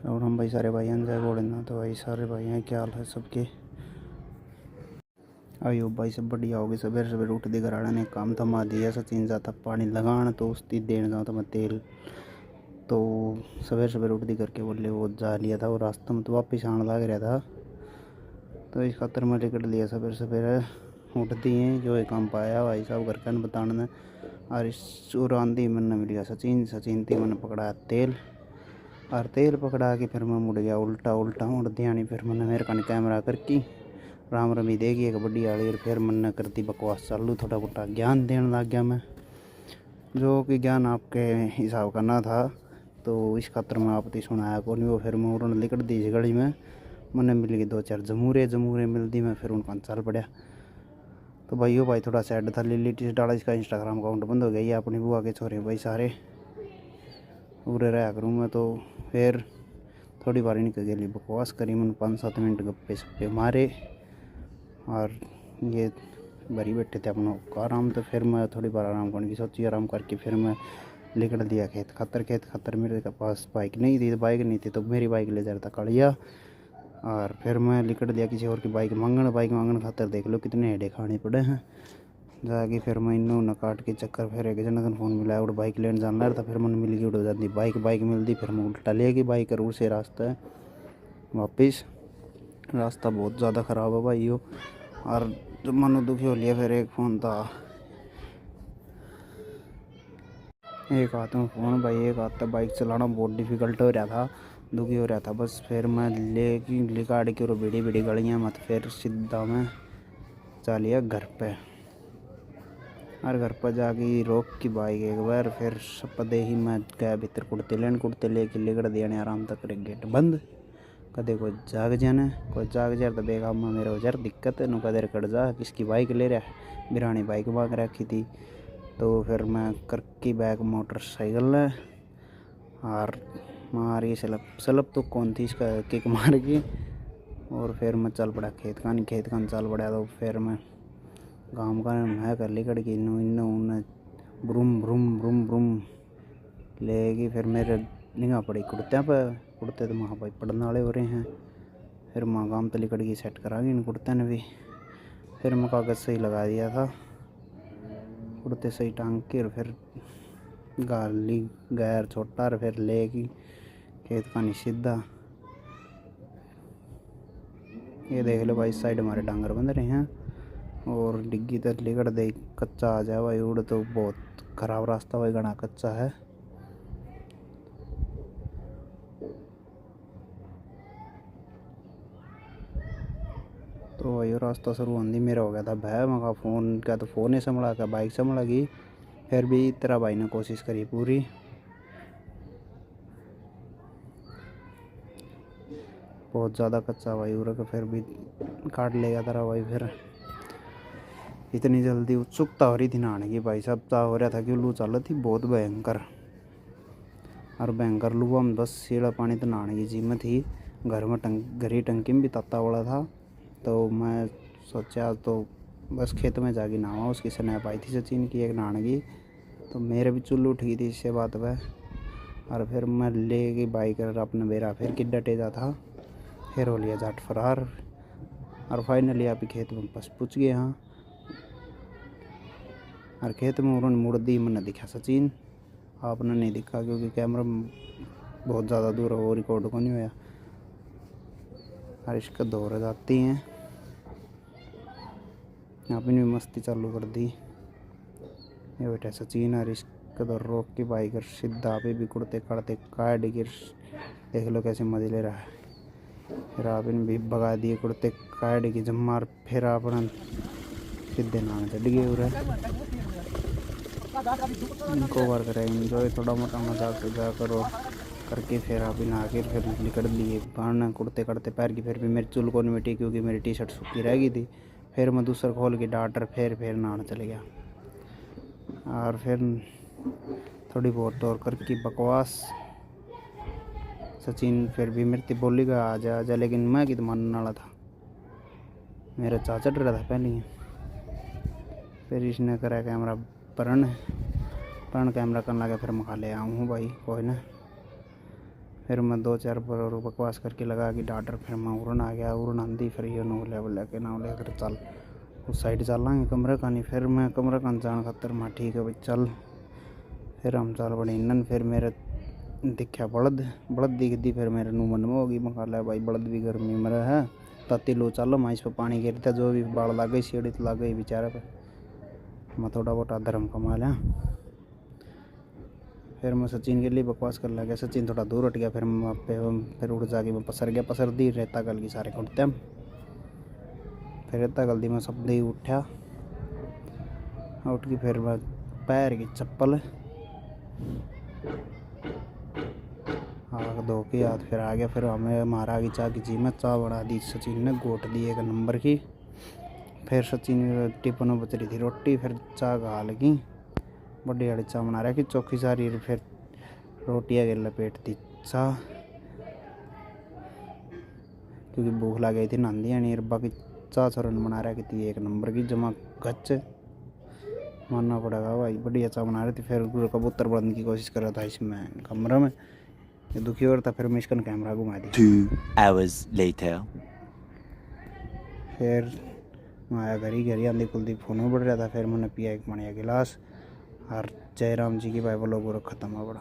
और हम भाई सारे भाई जय भोलेनाथ। तो भाई सारे भाई हैं, क्या हाल है सबके। आयो भाई सब बढ़िया होगी। सवेरे सवेरे उठ दी घराड़ा ने काम थमा दिया। सचिन जाता पानी लगान तो उसकी देन जाऊँ तो मैं तेल। तो सवेरे सवेरे उठ दी करके बोले वो जा लिया था, वो रास्ता में तो वापिस आने लग रहा था। तो इस खातर मैं टिकट लिया सवेरे सवेरे उठती हैं जो ये काम पाया भाई साहब घर का बताने। और इस और आंधी मन मिल गया सचिन थी मैंने पकड़ा तेल। और तेल पकड़ा के फिर मैं मुड़ गया उल्टा मुड़ दिया नहीं। फिर मैंने मेरे कन कैमरा करके राम रमी देगी एक बड़ी वाली। और फिर मैंने करती बकवास चालू, थोड़ा मोटा ज्ञान देने लग गया मैं, जो कि ज्ञान आपके हिसाब का ना था। तो इस खातर मैं आपकी सुनाया को नहीं। वो फिर मैं उन्होंने लिकट दी गली में, मैंने मिल गई 2-4 जमूरे मिलती मैं फिर उनका चल पड़ा। तो भाई थोड़ा सैड था। लिली टी डाला, इसका इंस्टाग्राम अकाउंट बंद हो गया। ये अपनी बुआ के छोरे भाई सारे पूरे रहा करूँ मैं। तो फिर थोड़ी बार निकल गई बकवास करी मैंने, 5-7 मिनट गप्पे सप्पे मारे और ये भरी बैठे थे अपना आराम। तो फिर मैं थोड़ी बार आराम करने की सोची, आराम करके फिर मैं निकल दिया खेत खतर मेरे पास बाइक नहीं थी तो मेरी बाइक ले जा रहा था कड़िया। और फिर मैं निकल दिया किसी और की बाइक मांगन खातर। देख लो कितने हेडे खाने पड़े हैं जाके। फिर मैं इन्होंने काट के चक्कर फिर एक जन फ़ोन मिलाया और बाइक लेने जाना रहा था। फिर मैंने मिल गई उड़ जाती बाइक मिलती। फिर मैं उल्टा ले गई बाइक और उसे रास्ता है वापिस। रास्ता बहुत ज़्यादा ख़राब है भाई हो। और जब मनो दुखी हो लिया फिर एक फ़ोन था, एक हाथ में फ़ोन भाई, एक हाथ में बाइक चलाना बहुत डिफ़िकल्ट हो रहा था, दुखी हो रहा था बस। फिर मैं ले काट के और बड़ी गलियाँ मत फिर सीधा मैं जा लिया घर पे। और घर पर जाके रोक की बाइक एक बार। फिर सपदे ही मैं गया भीतर कुर्ते लेके लिगड़ दिया आराम तक गेट बंद। कदे कोई जाग जाए तो बेगा मैं मेरे वजह दिक्कत है नु कदर कट जा किसकी बाइक ले रहा है। बिरानी बाइक मांग रखी थी। तो फिर मैं करकी बैग मोटरसाइकिल ने और मारी सलप तो कौन थी इसका किक मार की। और फिर मैं चल पड़ा खेत का चल पड़ा। तो फिर मैं गाँव का मैं कर ली कड़ की इन्होंने ब्रूम लेगी। फिर मेरे निगाह पड़ी कुर्ते तो वहाँ भाई पढ़ने वाले हो रहे हैं। फिर माँ गाँव तली कड़ की सेट करागी इन कुर्ते ने भी। फिर मैं कागज़ सही लगा दिया था, कुर्ते सही टांग के। और फिर गाली गैर छोटा और फिर लेगी खेत का नहीं सीधा। ये देख लो भाई साइड हमारे डांगर बंध रहे हैं और डिग्गी तक लिकड़ दे कच्चा आ जाए भाई उड़। तो बहुत ख़राब रास्ता भाई, घना कच्चा है। तो वही रास्ता शुरू होने मेरा हो गया था भय मगा फ़ोन क्या, तो फ़ोन ही संभला क्या बाइक संभला गई। फिर भी तेरा भाई ने कोशिश करी पूरी। बहुत ज़्यादा कच्चा भाई उड़ के फिर भी काट लेगा तेरा भाई। फिर इतनी जल्दी उत्सुकता हो रही थी नहाने की भाई साहब। ता हो रहा था कि लू चल थी बहुत भयंकर। और भयंकर लू हम बस सीढ़ा पानी तो नहाने की जिम्मे थी। घर ही टंकी में भी तत्ता वाला था। तो मैं सोचा तो बस खेत में जाके नहावा। उसकी स्नैप आई थी सचिन की एक नहाने की। तो मेरे भी चुल्लू उठ गई थी इससे बात वह। और फिर मैं ले गई बाइक अपने बेरा फिर किड्डा टेजा था। फिर हो लिया जाट फरार। और फाइनली आप खेत में बस पूछ गए। हाँ और खेत में उन्होंने मुड़ दी मैंने दिखा सचिन, आपने नहीं दिखा क्योंकि कैमरा बहुत ज़्यादा दूर है वो रिकॉर्ड को नहीं हुआ। और इसका दौड़ जाती हैं आपने भी मस्ती चालू कर दी। ये बेटा सचिन और इसका दौड़ रोक की बाइक और सीधा पे भी कुड़ते काटते काट गिर। देख लो कैसे मजे ले रहा है। फिर आपने भी भगा दिए कुड़ते काट की जमार। फिर आपने सीधे नाम चढ़ गए उरे। इनको बार करें इन्जॉय थोड़ा मोटा मजाक करो करके। फिर आप नहा के फिर निकल लिए बाहर कुड़ते काटते पैर की। फिर भी मेरी चुल को नहीं मिटी क्योंकि मेरी टी शर्ट सूखी रह गई थी। फिर मैं दूसरा खोल के डाटर फिर नहाने चले गया। और फिर थोड़ी बहुत और करके बकवास सचिन फिर भी मेरे बोलेगा आ जा लेकिन मैं कि तो मानने वाला था। मेरा चाचा डर रहा था पहले ही। फिर इसने करा कैमरा परण कैमरा करने लगा। फिर मैं खा ले आऊँ भाई कोई ना। फिर मैं 2-4 बार और बकवास करके लगा कि डॉक्टर, फिर मैं उड़न आ गया। उड़न आंदी फिर ये नो बोले के ना बोले अगर चल उस साइड चलांगे कमरे का नहीं। फिर मैं कमरे का जान खातर मैं ठीक है भाई चल। फिर हम चल बड़े इन्हन। फिर मेरे दिखा बड़द दिख दी। फिर मेरे नू मन में होगी मैं ला भाई बड़द भी गर्मी में है ताती लो चलो मैं इस पर पानी गिरता जो भी बाढ़ लग गई सीढ़ी तो लग गई बेचारे पे। मैं थोड़ा बहुत धर्म कमा लिया। फिर मैं सचिन के लिए बकवास कर लगा। सचिन थोड़ा दूर हट गया। फिर मैं फिर उड़ जाके मैं पसर गया। पसर दी रेता गल की सारे उठते हम। फिर रेता गल दी मैं सब दे उठा। उठ के फिर मैं पैर की चप्पल आग धो के हाथ फिर आ गया। फिर हमें मारा की चाह की जी में चाह बना दी सचिन ने गोट दी 1 नंबर की। फिर सचिन टिफिन में बच रही थी रोटी। फिर चाह खा लगी बड़ी बड़ी चाह बना रहा कि चौखी सारी। फिर रोटियाँ के लपेट दी चाह क्योंकि भूख लग गई थी नंदी नहीं। रब्बा की चाह छोरन बना रहा कि 1 नंबर की जमा गच मानना पड़ेगा भाई बढ़िया चाह बना रही थी। फिर कबूतर बढ़ने की कोशिश कर रहा था इसमें कमरे में ये दुखी हो रहा था। फिर मैं इसका कैमरा घुमा दी। 2 hours later. फिर मैं आया घर ही आंधी कुलदी फ़ोन में बढ़ रहा था। फिर मैंने पिया 1 मणिया गिलास और जयराम जी की बाइबल लोग खत्म हो बड़ा।